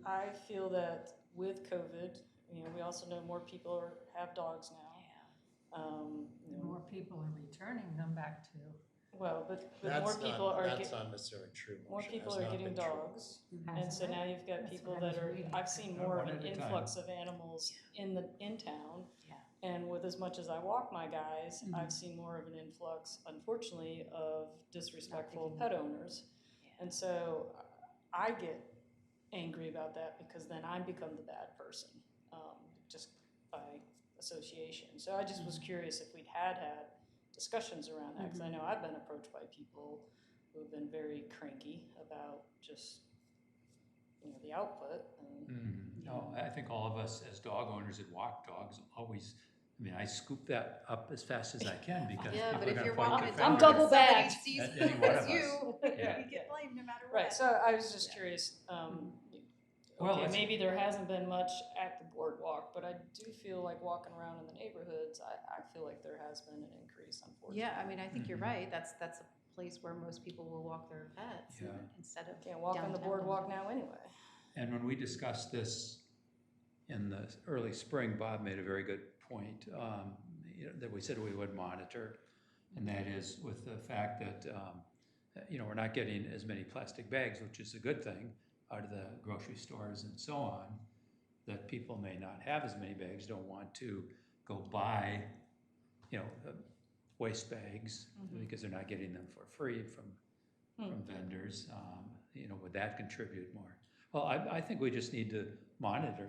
I feel that with COVID, you know, we also know more people have dogs now. You know, More people are returning them back to. well, but more people are That's not necessarily true. more Marsha. people That's are not getting been true. dogs, and so now you've got That's people what I that was are, reading. I've seen more of One an at a time. influx of animals in town. Yeah. And with as much as I walk my guys, I've seen more of an influx, unfortunately, of disrespectful pet owners. And so I get angry about that because then I become the bad person, just by association. So I just was curious if we'd had discussions around that, because I know I've been approached by people who have been very cranky about just, you know, the output. And No, I think all of us as dog owners that walk dogs always, I mean, I scoop that up as fast as I can because Yeah, people but are if gonna you're point walking their a I'm dog finger. double and bagged. somebody sees At any one as of you, us. Yeah. you get blamed no matter what. Right, so I was just curious, Well, okay, it's- maybe there hasn't been much at the boardwalk, but I do feel like walking around in the neighborhoods, I feel like there has been an increase, unfortunately. Yeah, I mean, I think you're right. That's a place where most people will walk their pets Yeah. instead of Can't walk on the downtown. boardwalk now anyway. And when we discussed this in the early spring, Bob made a very good point, you know, that we said we would monitor. And that is with the fact that, you know, we're not getting as many plastic bags, which is a good thing, out of the grocery stores and so on, that people may not have as many bags, don't want to go buy, you know, waste bags because they're not getting them for free from vendors. You know, would that contribute more? Well, I think we just need to monitor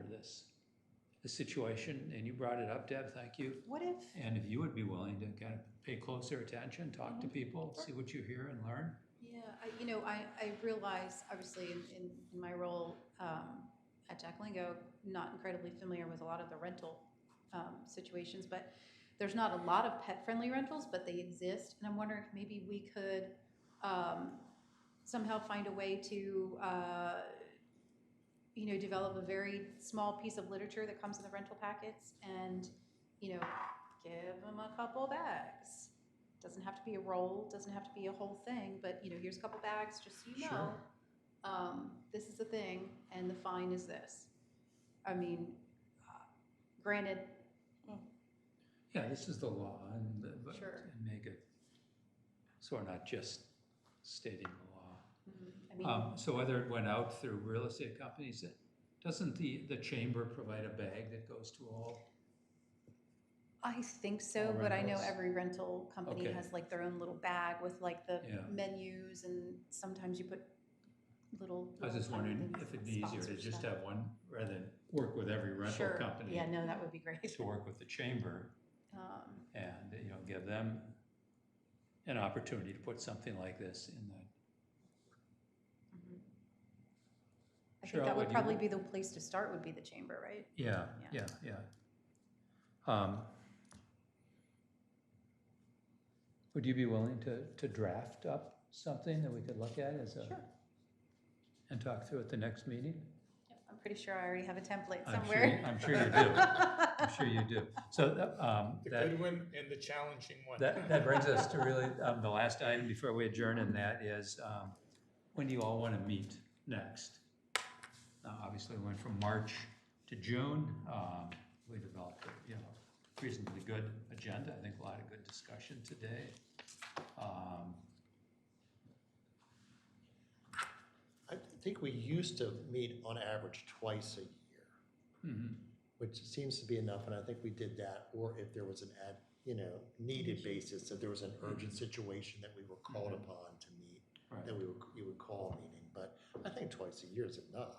the situation, and you brought it up, Deb, thank you. What if, And if you would be willing to kind of pay closer attention, talk to people, see what you hear and learn. yeah, I realize, obviously, in my role at Jack Lingo, not incredibly familiar with a lot of the rental situations, but there's not a lot of pet-friendly rentals, but they exist, and I'm wondering if maybe we could somehow find a way to you know, develop a very small piece of literature that comes in the rental packets and, you know, give them a couple bags. Doesn't have to be a roll, doesn't have to be a whole thing, but, you know, here's a couple bags, just so you know. This is the thing, and the fine is this. I mean, granted, Yeah, this is the law, but Sure. and make it, so we're not just stating the law. I mean, So whether it went out through real estate companies, doesn't the chamber provide a bag that goes to all? I think so, All but I know rentals? every rental company Okay. has like their own little bag with like the Yeah. menus, and sometimes you put little. I was just tiny wondering things, if it'd be easier spots to for just stuff. have one, rather than work with every rental Sure. company. Yeah, no, that would be great. To work with the chamber and, you know, give them an opportunity to put something like this in the. I Cheryl, think that would would you- probably be the place to start, would be the chamber, right? Yeah. Would you be willing to draft up something that we could look at as a? Sure. And talk through at the next meeting? I'm pretty sure I already have a template I'm sure somewhere. I'm sure you do. I'm sure you do. So The that, good one and the challenging one. that brings us to really the last item before we adjourn, and that is, when do you all want to meet next? Obviously, we went from March to June. We developed a, you know, reasonably good agenda. I think a lot of good discussion today. I think we used to meet on average twice a year. which seems to be enough, and I think we did that, or if there was an needed basis, that there was an urgent situation that we were called upon to meet, Right. that you would call a meeting, but I think twice a year is enough.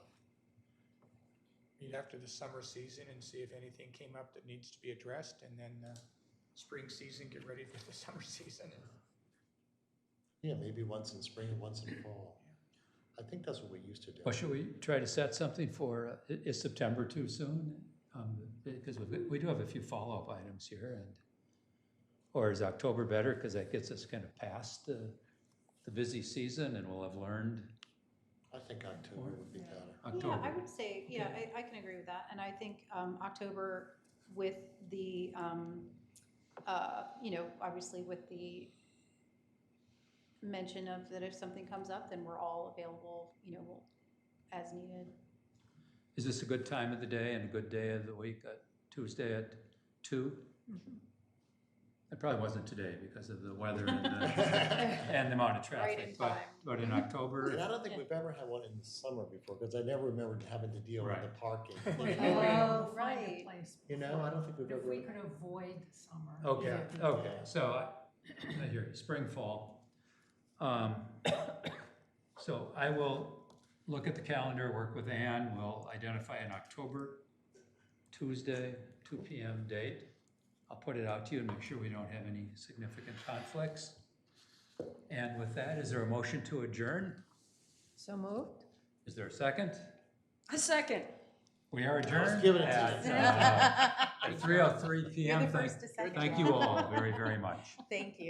Meet after the summer season and see if anything came up that needs to be addressed, and then spring season, get ready for the summer season. Yeah, maybe once in spring and once in fall. I think that's what we used to do. Well, should we try to set something for, is September too soon? Because we do have a few follow-up items here, and, or is October better, because that gets us kind of past the busy season, and we'll have learned I think October would be better. October. Yeah, I would say, yeah, I can agree with that, and I think October with the, obviously with the mention of that if something comes up, then we're all available, as needed. Is this a good time of the day and a good day of the week, Tuesday at 2? It probably wasn't today because of the weather and the amount of Right traffic, in time. but in October. And I don't think we've ever had one in the summer before, because I never remembered having to deal with Right. the parking. We'll Oh, find a right. place I don't think we've If we ever, could avoid summer. Okay, yeah. okay, so I hear you, spring, fall. So I will look at the calendar, work with Ann, we'll identify an October, Tuesday, 2 p.m. date. I'll put it out to you and make sure we don't have any significant conflicts. And with that, is there a motion to adjourn? So moved? Is there a second? A second. We are adjourned giving it to at 3:03 p.m. You're the first to second Thank that. you all very, very much. Thank you.